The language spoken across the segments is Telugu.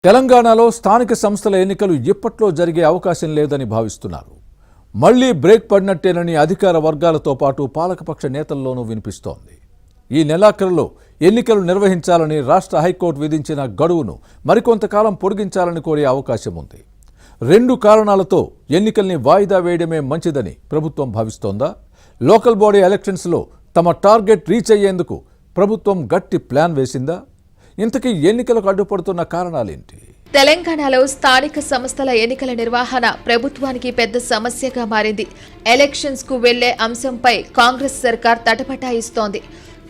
తెలంగాణలో స్థానిక సంస్థల ఎన్నికలు ఇప్పట్లో జరిగే అవకాశం లేదని భావిస్తున్నారు. మళ్లీ బ్రేక్ పడినట్టేనని అధికార వర్గాలతో పాటు పాలకపక్ష నేతల్లోనూ వినిపిస్తోంది. ఈ నెలాఖరులో ఎన్నికలు నిర్వహించాలని రాష్ట్ర హైకోర్టు విధించిన గడువును మరికొంతకాలం పొడిగించాలని కోరే అవకాశం ఉంది. 2 కారణాలతో ఎన్నికల్ని వాయిదా వేయడమే మంచిదని ప్రభుత్వం భావిస్తోందా? లోకల్ బాడీ ఎలక్షన్స్లో తమ టార్గెట్ రీచ్ అయ్యేందుకు ప్రభుత్వం గట్టి ప్లాన్ వేసిందా? ఇంతకీ ఎన్నికలకు అడ్డుపడుతున్న కారణాలేంటి? తెలంగాణలో స్థానిక సంస్థల ఎన్నికల నిర్వహణ ప్రభుత్వానికి పెద్ద సమస్యగా మారింది. ఎలక్షన్స్ కు వెళ్లే అంశంపై కాంగ్రెస్ సర్కార్ తటపటాయిస్తోంది.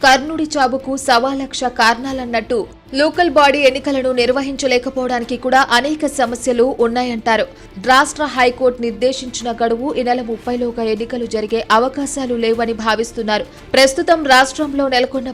కర్ణుడి చావుకు 1,00,000 కారణాలన్నట్టు లోకల్ బాడీ ఎన్నికలను నిర్వహించలేకపోవడానికి కూడా అనేక సమస్యలు ఉన్నాయంటారు. రాష్ట్ర హైకోర్టు నిర్దేశించిన గడువు ఈ నెల 30లోగా ఎన్నికలు జరిగే అవకాశాలు లేవని భావిస్తున్నారు. ప్రస్తుతం రాష్ట్రంలో నెలకొన్న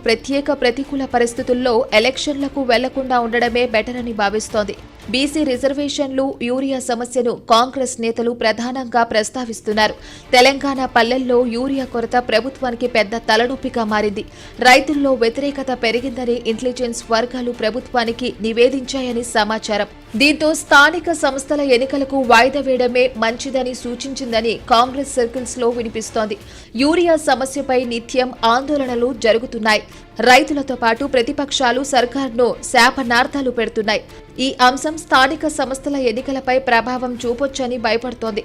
ప్రతికూల పరిస్థితుల్లో ఎలక్షన్లకు వెళ్లకుండా ఉండడమే బెటర్ అని భావిస్తోంది. బీసీ రిజర్వేషన్లు, యూరియా సమస్యను కాంగ్రెస్ నేతలు ప్రధానంగా ప్రస్తావిస్తున్నారు. తెలంగాణ పల్లెల్లో యూరియా కొరత ప్రభుత్వానికి పెద్ద తలనొప్పిగా మారింది. రైతుల్లో వ్యతిరేకత పెరిగిందని ఇంటెలిజెన్స్ వర్గాలు ప్రభుత్వానికి నివేదించాయని సమాచారం. దీంతో స్థానిక సంస్థల ఎన్నికలకు వాయిదా వేయడమే మంచిదని సూచించిందని కాంగ్రెస్ సర్కిల్స్ లో వినిపిస్తోంది. యూరియా సమస్యపై నిత్యం ఆందోళనలు జరుగుతున్నాయి. రైతులతో పాటు ప్రతిపక్షాలు సర్కార్ను శాపనార్థాలు పెడుతున్నాయి. ఈ అంశం స్థానిక సంస్థల ఎన్నికలపై ప్రభావం చూపొచ్చని భయపడుతోంది.